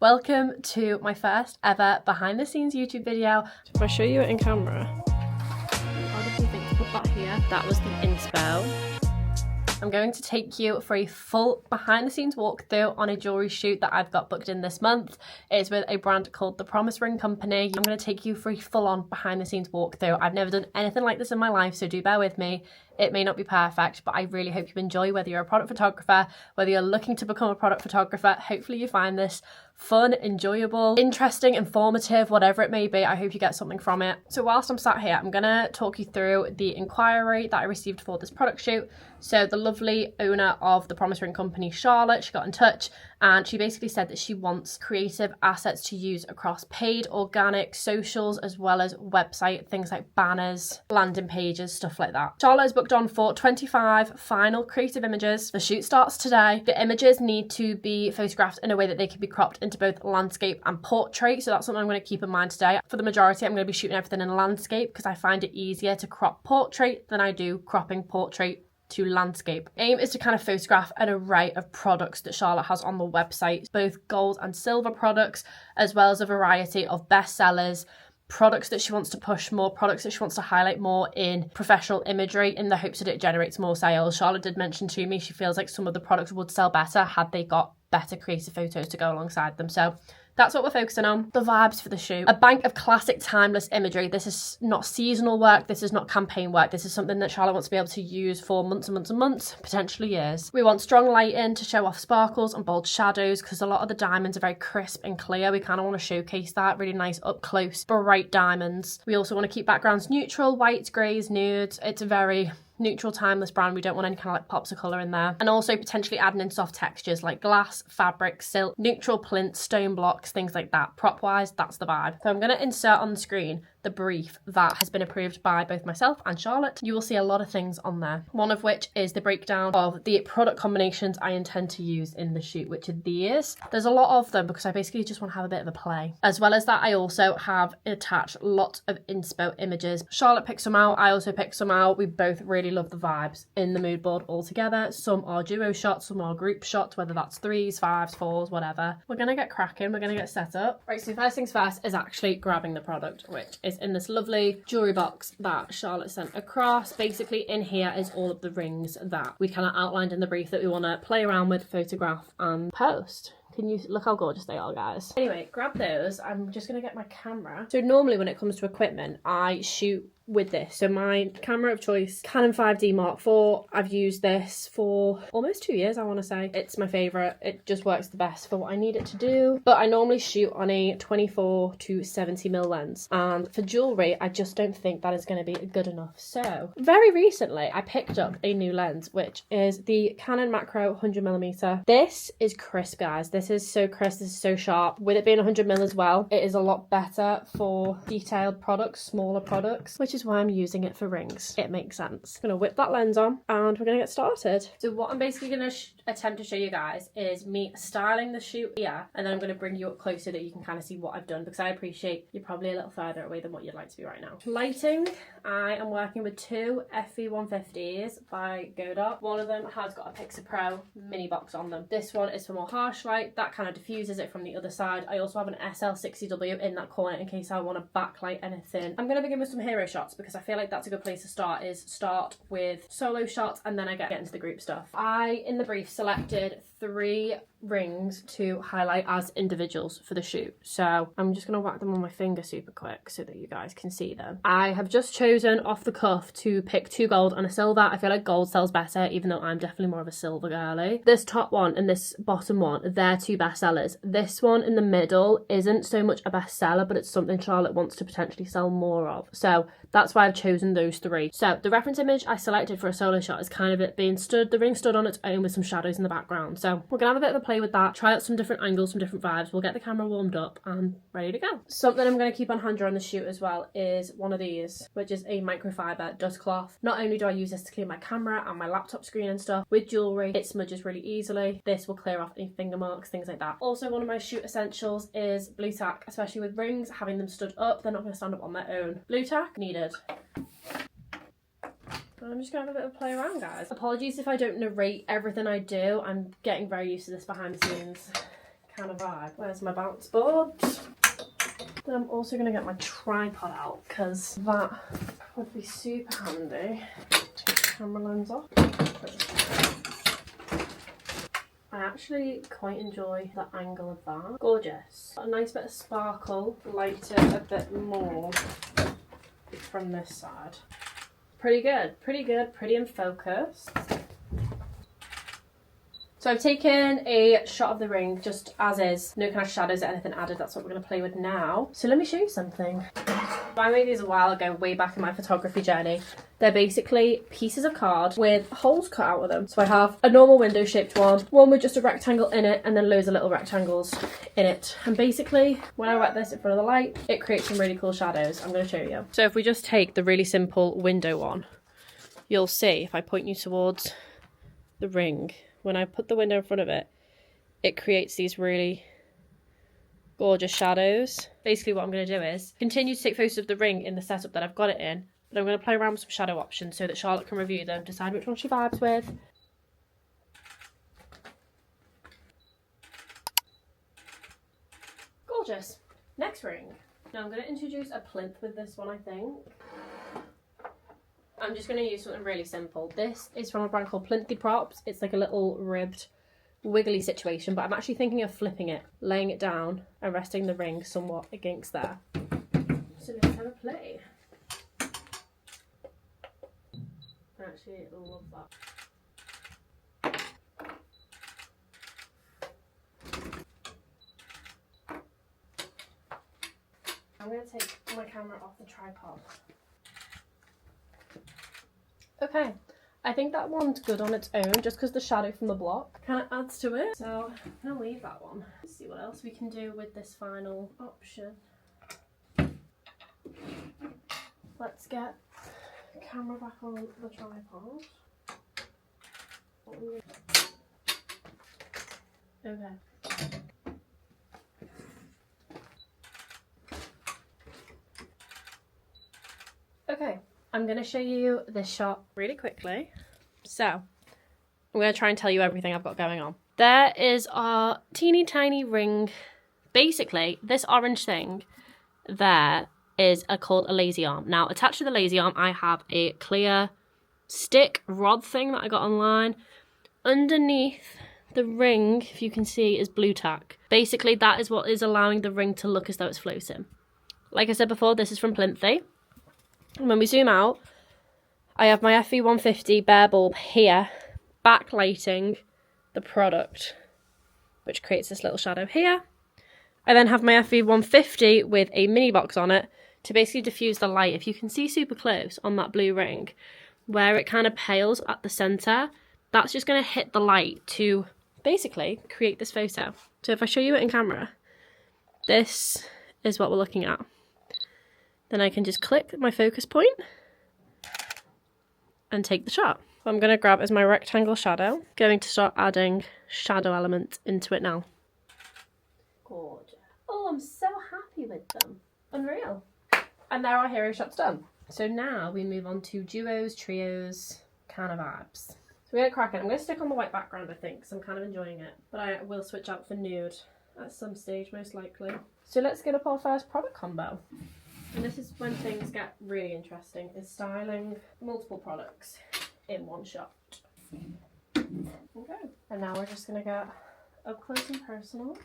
Welcome to my first ever behind the scenes YouTube video. If I show you it in camera, how did you think to put that here? That was the inspo. I'm going to take you for a full behind the scenes walkthrough on a jewellery shoot that I've got booked in this month. It's with a brand called the Promise Ring Company. I'm going to take you for a full on behind the scenes walkthrough. I've never done anything like this in my life, so do bear with me. It may not be perfect, but I really hope you enjoy, whether you're a product photographer, whether you're looking to become a product photographer. Hopefully you find this fun, enjoyable, interesting, informative, whatever it may be. I hope you get something from it. So whilst I'm sat here, I'm gonna talk you through the inquiry that I received for this product shoot. So the lovely owner of the Promise Ring Company, Charlotte, she got in touch and she basically said that she wants creative assets to use across paid, organic, socials, as well as website, things like banners, landing pages, stuff like that. Charlotte is booked on for 25 final creative images. The shoot starts today. The images need to be photographed in a way that they can be cropped into both landscape and portrait. So that's something I'm going to keep in mind today. For the majority, I'm going to be shooting everything in landscape because I find it easier to crop portrait than I do cropping portrait to landscape. Aim is to kind of photograph an array of products that Charlotte has on the website, both gold and silver products, as well as a variety of bestsellers, products that she wants to push more, products that she wants to highlight more in professional imagery in the hopes that it generates more sales. Charlotte did mention to me she feels like some of the products would sell better had they got better creative photos to go alongside them. So that's what we're focusing on. The vibes for the shoot. A bank of classic timeless imagery. This is not seasonal work. This is not campaign work. This is something that Charlotte wants to be able to use for months and months and months, potentially years. We want strong lighting to show off sparkles and bold shadows because a lot of the diamonds are very crisp and clear. We kind of want to showcase that. Really nice up close, bright diamonds. We also want to keep backgrounds neutral, whites, greys, nudes. It's a very neutral, timeless brand. We don't want any kind of like pops of colour in there. And also potentially adding in soft textures like glass, fabric, silk, neutral plinth, stone blocks, things like that. Prop wise, that's the vibe. So I'm going to insert on the screen the brief that has been approved by both myself and Charlotte. You will see a lot of things on there. One of which is the breakdown of the product combinations I intend to use in the shoot, which are these. There's a lot of them because I basically just want to have a bit of a play. As well as that, I also have attached lots of inspo images. Charlotte picked some out, I also picked some out. We both really love the vibes in the mood board all together. Some are duo shots, some are group shots, whether that's 3s, 5s, 4s, whatever. We're gonna get cracking, we're gonna get set up. Right, so first things first is actually grabbing the product, which is in this lovely jewellery box that Charlotte sent across. Basically in here is all of the rings that we kind of outlined in the brief that we want to play around with, photograph and post. Can you look how gorgeous they are, guys? Anyway, grab those. I'm just gonna get my camera. So normally when it comes to equipment, I shoot with this. So my camera of choice, Canon 5D Mark IV. I've used this for almost 2 years, I want to say. It's my favourite. It just works the best for what I need it to do. But I normally shoot on a 24 to 70mm lens. And for jewellery, I just don't think that is going to be good enough. So very recently, I picked up a new lens, which is the Canon Macro 100mm. This is crisp, guys. This is so crisp. This is so sharp. With it being 100mm as well, it is a lot better for detailed products, smaller products, which is why I'm using it for rings. It makes sense. I'm gonna whip that lens on and we're gonna get started. So what I'm basically gonna attempt to show you guys is me styling the shoot here, and then I'm gonna bring you up closer so that you can kind of see what I've done, because I appreciate you're probably a little further away than what you'd like to be right now. Lighting, I am working with two FV150s by Godot. One of them has got a Pixar Pro mini box on them. This one is for more harsh light, that kind of diffuses it from the other side. I also have an SL60W in that corner in case I want to backlight anything. I'm gonna begin with some hero shots because I feel like that's a good place to start, is start with solo shots and then I get into the group stuff. I, in the brief, selected 3 rings to highlight as individuals for the shoot. So I'm just going to whack them on my finger super quick so that you guys can see them. I have just chosen off the cuff to pick 2 gold and a silver. I feel like gold sells better, even though I'm definitely more of a silver girly. This top one and this bottom one, they're 2 bestsellers. This one in the middle isn't so much a bestseller, but it's something Charlotte wants to potentially sell more of. So that's why I've chosen those 3. So the reference image I selected for a solo shot is kind of it being stood, the ring stood on its own with some shadows in the background. So we're gonna have a bit of a play with that, try out some different angles, some different vibes. We'll get the camera warmed up and ready to go. Something I'm going to keep on hand during the shoot as well is one of these, which is a microfiber dust cloth. Not only do I use this to clean my camera and my laptop screen and stuff, with jewellery it smudges really easily. This will clear off any finger marks, things like that. Also, one of my shoot essentials is blue tack, especially with rings, having them stood up, they're not going to stand up on their own. Blue tack needed. I'm just going to have a bit of a play around, guys. Apologies if I don't narrate everything I do. I'm getting very used to this behind the scenes kind of vibe. Where's my bounce board? Then I'm also going to get my tripod out because that would be super handy. Take the camera lens off. I actually quite enjoy the angle of that. Gorgeous. A nice bit of sparkle. Light it a bit more from this side. Pretty good, pretty in focus. So I've taken a shot of the ring just as is, no kind of shadows or anything added. That's what we're going to play with now. So let me show you something. I made these a while ago, way back in my photography journey. They're basically pieces of card with holes cut out of them. So I have a normal window shaped one with just a rectangle in it, and then loads of little rectangles in it. And basically, when I wet this in front of the light, it creates some really cool shadows. I'm going to show you. So if we just take the really simple window one, you'll see if I point you towards the ring, when I put the window in front of it, it creates these really gorgeous shadows. Basically what I'm going to do is continue to take photos of the ring in the setup that I've got it in, but I'm going to play around with some shadow options so that Charlotte can review them, decide which one she vibes with. Gorgeous. Next ring. Now I'm going to introduce a plinth with this one, I think. I'm just going to use something really simple. This is from a brand called Plinthy Props. It's like a little ribbed, wiggly situation, but I'm actually thinking of flipping it, laying it down and resting the ring somewhat against there. So let's have a play. Actually, I love that. I'm going to take my camera off the tripod. Okay, I think that one's good on its own just because the shadow from the block kind of adds to it. So I'm going to leave that one. Let's see what else we can do with this final option. Let's get the camera back on the tripod. Okay. Okay. I'm going to show you this shot really quickly. So, I'm going to try and tell you everything I've got going on. There is our teeny tiny ring. Basically, this orange thing there is called a lazy arm. Now, attached to the lazy arm, I have a clear stick rod thing that I got online. Underneath the ring, if you can see, is blue tack. Basically, that is what is allowing the ring to look as though it's floating. Like I said before, this is from Plinthy. And when we zoom out, I have my FV150 bare bulb here, backlighting the product, which creates this little shadow here. I then have my FV150 with a mini box on it to basically diffuse the light. If you can see super close on that blue ring, where it kind of pales at the centre, that's just going to hit the light to basically create this photo. So if I show you it in camera, this is what we're looking at. Then I can just click my focus point and take the shot. What I'm going to grab is my rectangle shadow. Going to start adding shadow elements into it now. Gorgeous. Oh, I'm so happy with them. Unreal. And there our hero shots done. So now we move on to duos, trios, kind of vibes. So we're going to crack it. I'm going to stick on the white background, I think, because I'm kind of enjoying it. But I will switch out for nude at some stage, most likely. So let's get up our first product combo. And this is when things get really interesting, is styling multiple products in one shot. Okay. And now we're just going to get up close and personal.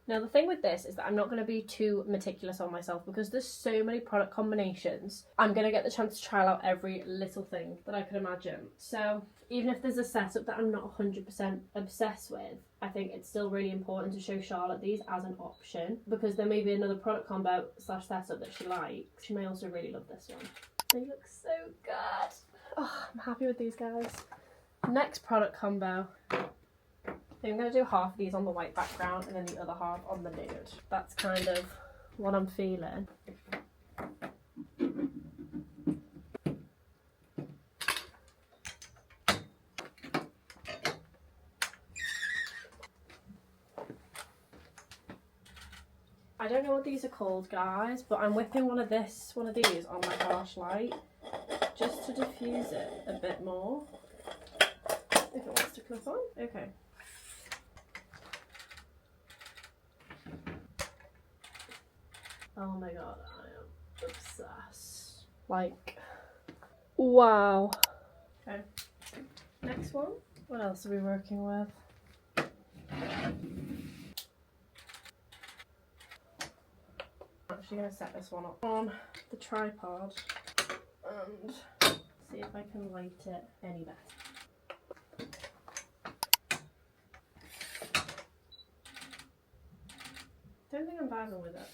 Now the thing with this is that I'm not going to be too meticulous on myself because there's so many product combinations. I'm going to get the chance to trial out every little thing that I could imagine. So even if there's a setup that I'm not 100% obsessed with, I think it's still really important to show Charlotte these as an option because there may be another product combo / setup that she likes. She may also really love this one. They look so good. Oh, I'm happy with these guys. Next product combo. I'm going to do half of these on the white background and then the other half on the nude. That's kind of what I'm feeling. I don't know what these are called, guys, but I'm whipping one of these on my harsh light just to diffuse it a bit more. if it wants to clip on. Okay. Oh my god, I am obsessed. Like, wow. Okay. Next one. What else are we working with? I'm actually going to set this one up on the tripod and see if I can light it any better. Don't think I'm vibing with it,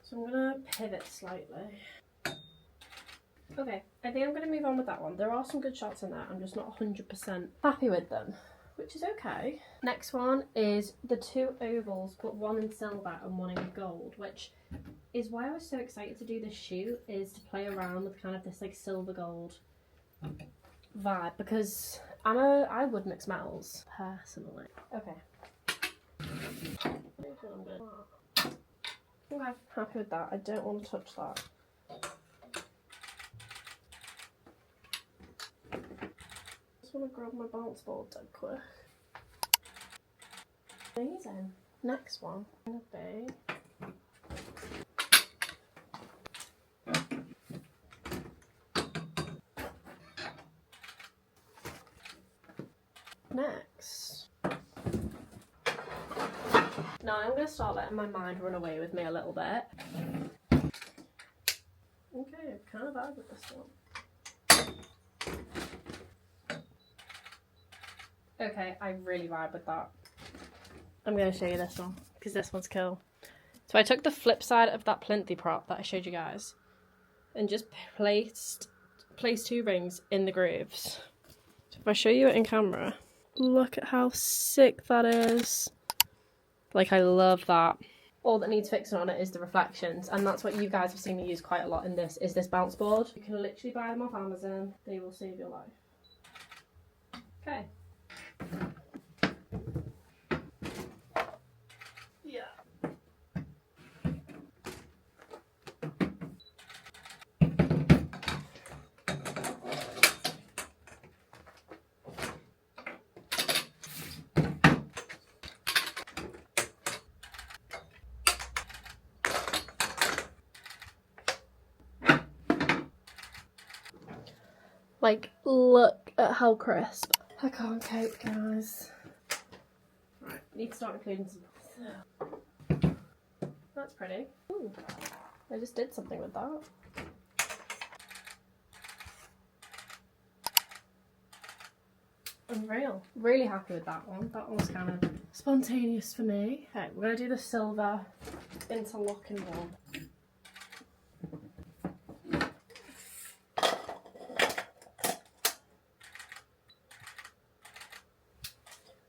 so I'm going to pivot slightly. Okay, I think I'm going to move on with that one. There are some good shots in there, I'm just not 100% happy with them, which is okay. Next one is the two ovals, but one in silver and one in gold, which is why I was so excited to do this shoot, is to play around with kind of this like silver gold vibe, because I would mix metals personally. Okay. Okay, happy with that. I don't want to touch that. Just want to grab my bounce board dead quick. Amazing. Next one gonna be next. Now I'm going to start letting my mind run away with me a little bit. Okay, I've kind of vibe with this one. Okay, I really vibe with that. I'm going to show you this one, because this one's cool. So I took the flip side of that plinthy prop that I showed you guys, and just placed two rings in the grooves. So if I show you it in camera, look at how sick that is. Like, I love that. All that needs fixing on it is the reflections, and that's what you guys have seen me use quite a lot in this, is this bounce board. You can literally buy them off Amazon. They will save your life. Okay. Yeah. Like, look at how crisp. I can't cope, guys. Right, need to start including some. That's pretty. Ooh, I just did something with that. Unreal. Really happy with that one. That one was kind of spontaneous for me. Okay, we're going to do the silver interlocking one.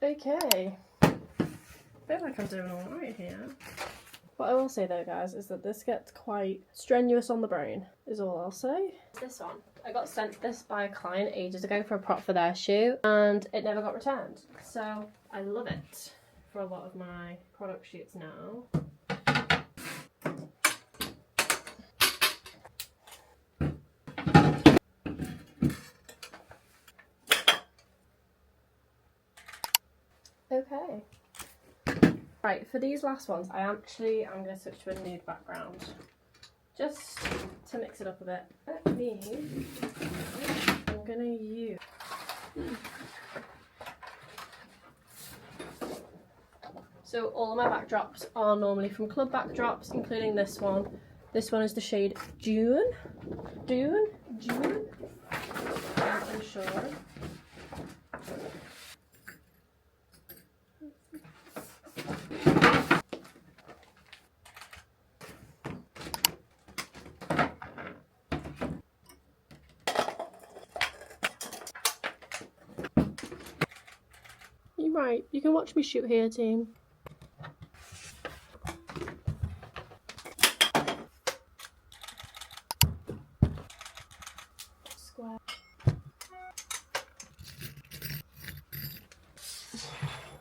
Okay, I feel like I'm doing alright here. What I will say though, guys, is that this gets quite strenuous on the brain, is all I'll say. This one, I got sent this by a client ages ago for a prop for their shoe, and it never got returned. So I love it for a lot of my product shoots now. Okay. Right, for these last ones, I'm going to switch to a nude background, just to mix it up a bit. That means I'm going to use... So all of my backdrops are normally from club backdrops, including this one. This one is the shade June? I'm unsure. You're right, you can watch me shoot here, team. Square.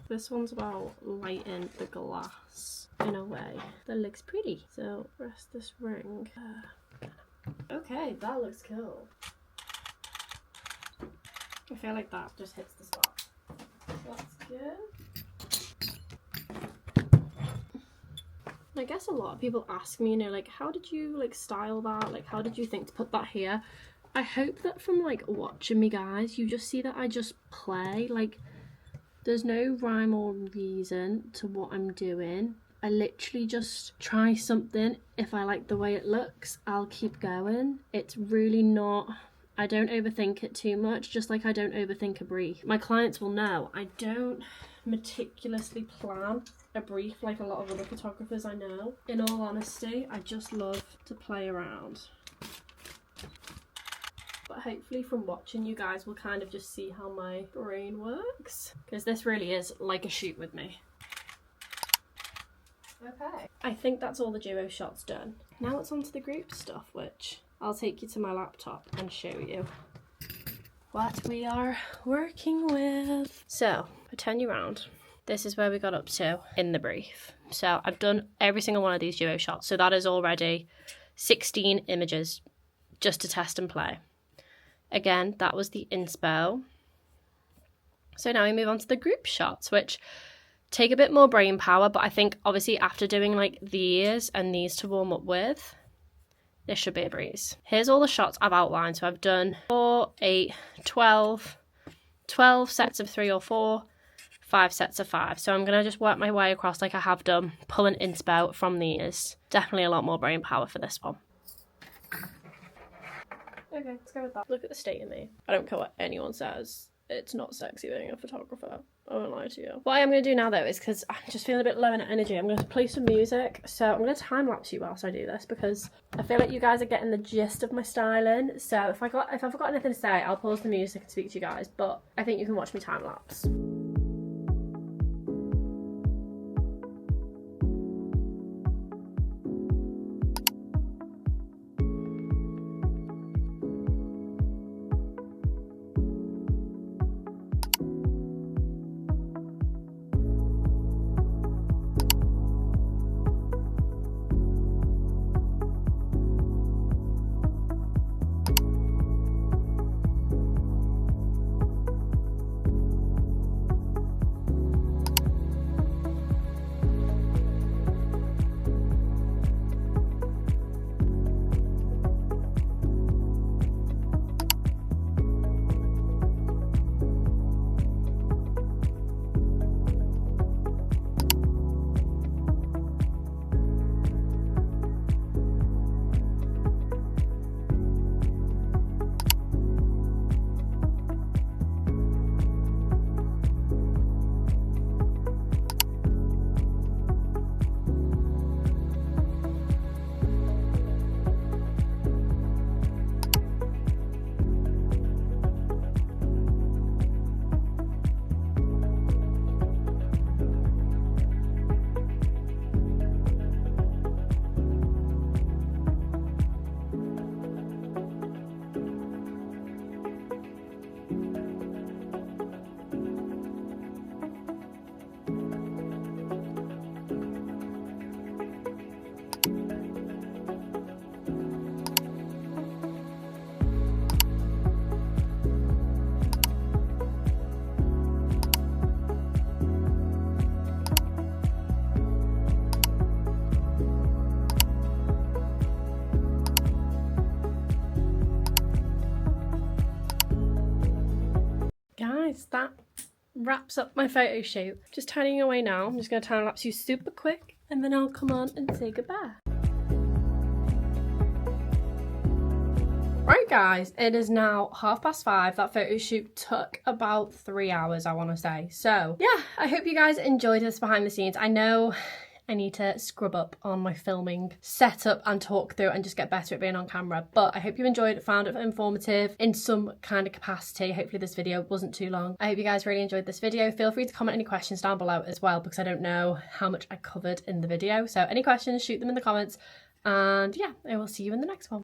This one's about lighting the glass in a way that looks pretty. So press this ring. Okay, that looks cool. I feel like that just hits the spot. That's good. I guess a lot of people ask me, you know, like, how did you like style that? Like, how did you think to put that here? I hope that from like watching me, guys, you just see that I just play. Like, there's no rhyme or reason to what I'm doing. I literally just try something. If I like the way it looks, I'll keep going. It's really not, I don't overthink it too much, just like I don't overthink a brief. My clients will know I don't meticulously plan a brief like a lot of other photographers I know. In all honesty, I just love to play around. But hopefully from watching, you guys will kind of just see how my brain works, because this really is like a shoot with me. Okay, I think that's all the duo shots done. Now it's on to the group stuff, which I'll take you to my laptop and show you what we are working with. So, I turn you around. This is where we got up to in the brief. So I've done every single one of these duo shots. So that is already 16 images just to test and play. Again, that was the inspo. So now we move on to the group shots, which take a bit more brain power, but I think obviously after doing like these and these to warm up with, this should be a breeze. Here's all the shots I've outlined. So I've done 4, 8, 12 sets of 3 or 4, 5 sets of 5. So I'm gonna just work my way across like I have done, pull an inspo from these. Definitely a lot more brain power for this one. Okay, let's go with that. Look at the state of me. I don't care what anyone says. It's not sexy being a photographer. I won't lie to you. What I am going to do now though is, because I'm just feeling a bit low in energy, I'm going to play some music. So I'm going to time lapse you whilst I do this, because I feel like you guys are getting the gist of my styling. So if I've got anything to say, I'll pause the music and speak to you guys. But I think you can watch me time lapse. Guys, that wraps up my photo shoot. Just tidying away now. I'm just going to time lapse you super quick and then I'll come on and say goodbye. Right guys, it is now 5:30. That photo shoot took about 3 hours, I want to say. So yeah, I hope you guys enjoyed this behind the scenes. I know I need to scrub up on my filming setup and talk through and just get better at being on camera, but I hope you enjoyed it, found it informative in some kind of capacity. Hopefully this video wasn't too long. I hope you guys really enjoyed this video. Feel free to comment any questions down below as well, because I don't know how much I covered in the video. So any questions, shoot them in the comments, and yeah, I will see you in the next one.